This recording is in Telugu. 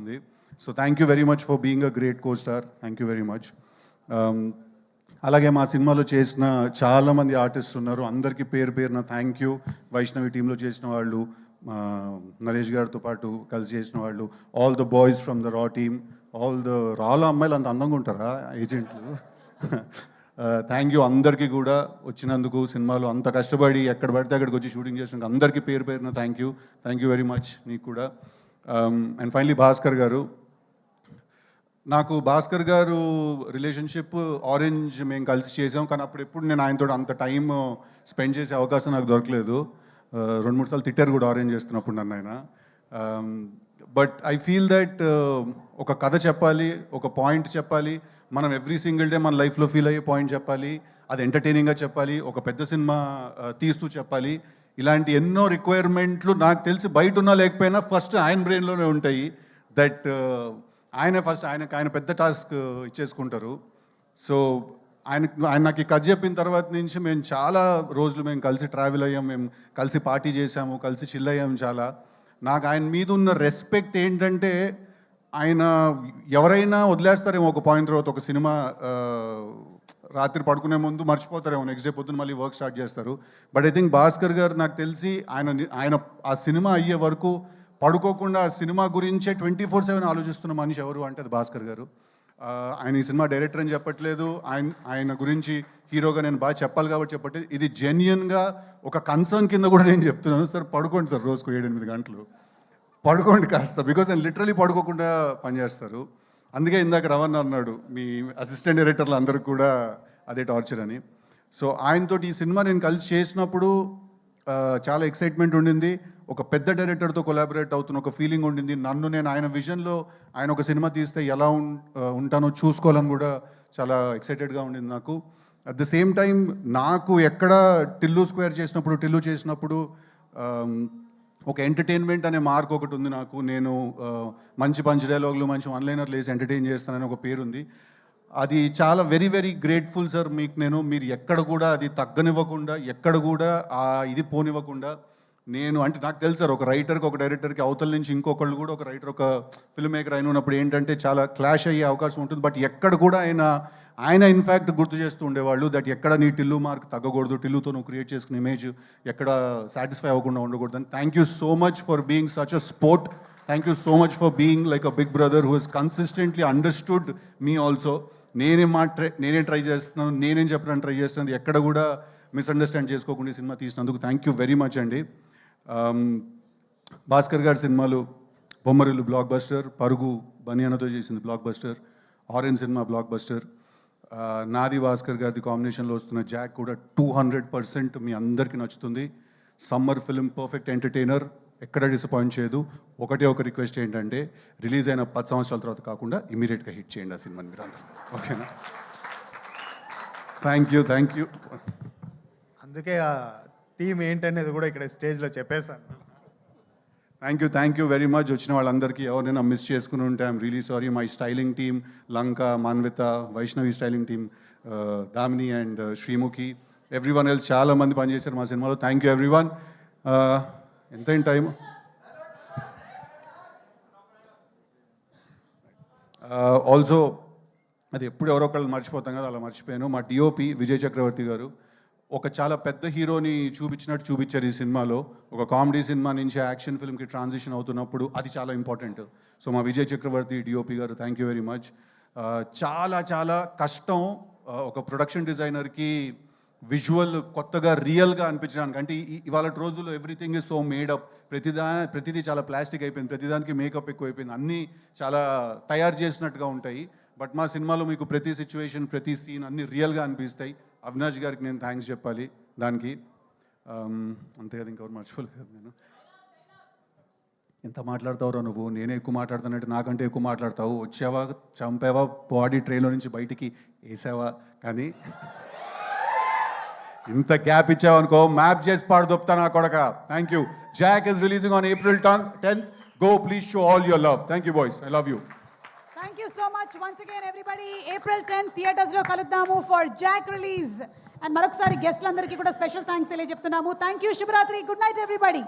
అనిపిస్తుంది. So thank you very much for being a great co star. Thank you very much. అలాగే మా సినిమాలో చేసిన చాలామంది ఆర్టిస్టులు ఉన్నారు, అందరికీ పేరు పేరున థ్యాంక్ యూ. వైష్ణవి టీంలో చేసిన వాళ్ళు, నరేష్ గారితో పాటు కలిసి చేసిన వాళ్ళు, all the boys from the రా టీమ్, ఆల్ ద రాలో అమ్మాయిలు అంత అందంగా ఉంటారా ఏజెంట్లు? థ్యాంక్ యూ అందరికీ కూడా వచ్చినందుకు, సినిమాలో అంత కష్టపడి ఎక్కడ పడితే అక్కడికి వచ్చి షూటింగ్ చేసినందుకు అందరికీ పేరు పేరున థ్యాంక్ యూ వెరీ మచ్ నీకు కూడా. అండ్ ఫైనలీ భాస్కర్ గారు, నాకు భాస్కర్ గారు రిలేషన్షిప్ ఆరెంజ్ మేము కలిసి చేసాం, కానీ అప్పుడు ఎప్పుడు నేను ఆయనతో అంత టైం స్పెండ్ చేసే అవకాశం నాకు దొరకలేదు. 2-3 సార్లు తిట్టారు కూడా ఆరెంజ్ చేస్తున్నప్పుడు నన్ను ఆయన. బట్ ఐ ఫీల్ దట్ ఒక కథ చెప్పాలి, ఒక పాయింట్ చెప్పాలి, మనం ఎవ్రీ సింగిల్ డే మన లైఫ్లో ఫీల్ అయ్యే పాయింట్ చెప్పాలి, అది ఎంటర్టైనింగ్గా చెప్పాలి, ఒక పెద్ద సినిమా తీస్తూ చెప్పాలి. ఇలాంటి ఎన్నో రిక్వైర్మెంట్లు నాకు తెలిసి బయట ఉన్నా లేకపోయినా ఫస్ట్ ఆయన బ్రెయిన్లోనే ఉంటాయి. దట్ ఆయన పెద్ద టాస్క్ ఇచ్చేసుకుంటారు. సో ఆయన నాకు ఈ కథ చెప్పిన తర్వాత నుంచి మేము చాలా రోజులు మేము కలిసి ట్రావెల్ అయ్యాం, మేము కలిసి పార్టీ చేసాము, కలిసి చిల్ అయ్యాము చాలా. నాకు ఆయన మీద ఉన్న రెస్పెక్ట్ ఏంటంటే, ఆయన ఎవరైనా వదిలేస్తారేమో ఒక పాయింట్ తర్వాత, ఒక సినిమా రాత్రి పడుకునే ముందు మర్చిపోతారేమో, నెక్స్ట్ డే పొద్దున్న మళ్ళీ వర్క్ స్టార్ట్ చేస్తారు. బట్ ఐ థింక్ భాస్కర్ గారు నాకు తెలిసి ఆయన ఆ సినిమా అయ్యే వరకు పడుకోకుండా ఆ సినిమా గురించే 24/7 ఆలోచిస్తున్న మనిషి ఎవరు అంటే అది భాస్కర్ గారు. ఆయన ఈ సినిమా డైరెక్టర్ అని చెప్పట్లేదు, ఆయన గురించి హీరోగా నేను బాగా చెప్పాలి కాబట్టి చెప్పట్లేదు, ఇది జెన్యున్గా ఒక కన్సర్న్ కింద కూడా నేను చెప్తున్నాను. సార్ పడుకోండి సార్, రోజుకు 7-8 గంటలు పడుకోండి కాస్త, బికాస్ ఆయన లిటరలీ పడుకోకుండా పనిచేస్తారు. అందుకే ఇందాక రవణ అన్నాడు మీ అసిస్టెంట్ డైరెక్టర్లు అందరికి కూడా అదే టార్చర్ అని. సో ఆయనతో ఈ సినిమా నేను కలిసి చేసినప్పుడు చాలా ఎక్సైట్మెంట్ ఉండింది, ఒక పెద్ద డైరెక్టర్తో కొలాబరేట్ అవుతున్న ఒక ఫీలింగ్ ఉండింది. నేను ఆయన విజన్లో ఆయన ఒక సినిమా తీస్తే ఎలా ఉంటానో చూసుకోవాలని కూడా చాలా ఎక్సైటెడ్గా ఉండింది నాకు. అట్ ద సేమ్ టైం నాకు ఎక్కడ టిల్లు చేసినప్పుడు ఒక ఎంటర్టైన్మెంట్ అనే మార్క్ ఒకటి ఉంది నాకు. నేను మంచి పంచ్ డైలాగులు, మంచి వన్లైనర్లు వేసి ఎంటర్టైన్ చేస్తానని ఒక పేరుంది. అది చాలా వెరీ వెరీ గ్రేట్ఫుల్ సార్ మీకు. మీరు ఎక్కడ కూడా అది తగ్గనివ్వకుండా, ఎక్కడ కూడా ఇది పోనివ్వకుండా, అంటే నాకు తెలుసు సార్, ఒక రైటర్కి ఒక డైరెక్టర్కి అవతల నుంచి ఇంకొకళ్ళు కూడా, ఒక రైటర్ ఒక ఫిల్మ్ మేకర్ అయిన ఉన్నప్పుడు ఏంటంటే చాలా క్లాష్ అయ్యే అవకాశం ఉంటుంది. బట్ ఎక్కడ కూడా ఆయన ఇన్ఫ్యాక్ట్ గుర్తు చేస్తూ ఉండేవాళ్ళు దట్ ఎక్కడ నీ టిల్లు మార్క్ తగ్గకూడదు, టిల్లుతో నువ్వు క్రియేట్ చేసుకున్న ఇమేజ్ ఎక్కడ సాటిస్ఫై అవ్వకుండా ఉండకూడదు అని. Thank you so much for being such a sport. Thank you so much for being like a big brother who he's consistently understood me also. నేనేం ట్రై చేస్తున్నాను, నేనేం చెప్పడానికి ట్రై చేస్తున్నాను, ఎక్కడ కూడా మిస్అండర్స్టాండ్ చేసుకోకుండా సినిమా తీసినందుకు థ్యాంక్ యూ వెరీ మచ్ అండి. భాస్కర్ గారి సినిమాలు బొమ్మరిల్లు బ్లాక్ బస్టర్, పరుగు బనియానతో చేసింది block buster, orange cinema block buster, నాది భాస్కర్ గారిది కాంబినేషన్లో వస్తున్న జాక్ కూడా 200% మీ అందరికీ నచ్చుతుంది. సమ్మర్ ఫిల్మ్, పర్ఫెక్ట్ ఎంటర్టైనర్, ఎక్కడ డిసప్పాయింట్ చేయదు. ఒక రిక్వెస్ట్ ఏంటంటే రిలీజ్ అయిన 10 సంవత్సరాల తర్వాత కాకుండా ఇమీడియట్గా హిట్ చేయండి ఆ సినిమాని మీరు అందరూ, ఓకేనా? Thank you. అందుకే ఆ థీమ్ ఏంటనేది కూడా ఇక్కడ స్టేజ్లో చెప్పేశాను. Thank you very much. వచ్చిన వాళ్ళందరికీ ఎవరైనా మిస్ చేసుకుని ఉంటే I'm really sorry. My styling team, Lanka, Manvitha, Vaishnavi styling team, Damini and Sreemukhi, everyone else చాలా మంది పనిచేశారు మా సినిమాలో. Thank you everyone. ఎంతైన టైం? ఆల్సో అది ఎప్పుడు ఎవరో ఒకళ్ళు మర్చిపోతాం కదా, అలా మర్చిపోయాను. మా డిఓపి విజయ్ చక్రవర్తి గారు ఒక చాలా పెద్ద హీరోని చూపించారు ఈ సినిమాలో. ఒక కామెడీ సినిమా నుంచి యాక్షన్ ఫిల్మ్కి ట్రాన్సిషన్ అవుతున్నప్పుడు అది చాలా ఇంపార్టెంట్. సో మా విజయ్ చక్రవర్తి డిఓపి గారు థ్యాంక్ యూ వెరీ మచ్. చాలా కష్టం ఒక ప్రొడక్షన్ డిజైనర్కి విజువల్ కొత్తగా రియల్గా అనిపించడానికి. అంటే ఇవాళ రోజుల్లో ఎవ్రీథింగ్ ఈజ్ సో మేడప్, ప్రతిదీ చాలా ప్లాస్టిక్ అయిపోయింది, ప్రతిదానికి మేకప్ ఎక్కువ అయిపోయింది, అన్నీ చాలా తయారు చేసినట్టుగా ఉంటాయి. బట్ మా సినిమాలో మీకు ప్రతి సిచ్యువేషన్, ప్రతి సీన్ అన్నీ రియల్గా అనిపిస్తాయి. అవినాష్ గారికి నేను థ్యాంక్స్ చెప్పాలి దానికి. అంతే కదా, ఇంకెవరు మర్చిపోలేదు. నేను ఎంత మాట్లాడతావురా నువ్వు, నేనే ఎక్కువ మాట్లాడుతానంటే నాకంటే ఎక్కువ మాట్లాడతావు. వచ్చావా, చంపావా, బాడీ ట్రైన్లో నుంచి బయటికి వేసావా, కానీ ఇంత గ్యాప్ ఇచ్చావు అనుకో మ్యాప్ చేసి పాడు దొప్తా నా కొడక. Thank you. Jack is releasing on April 10th. Go, please show all your love. Thank you boys, I love you. Thank you so much once again everybody. April 10th theatres లో కలుద్దాము for Jack release. అండ్ మరొకసారి గెస్ట్లందరికీ కూడా స్పెషల్ థ్యాంక్స్ తెలియజెప్తున్నాము. థ్యాంక్ యూ, శుభరాత్రి, గుడ్ నైట్ ఎవ్రీబడి.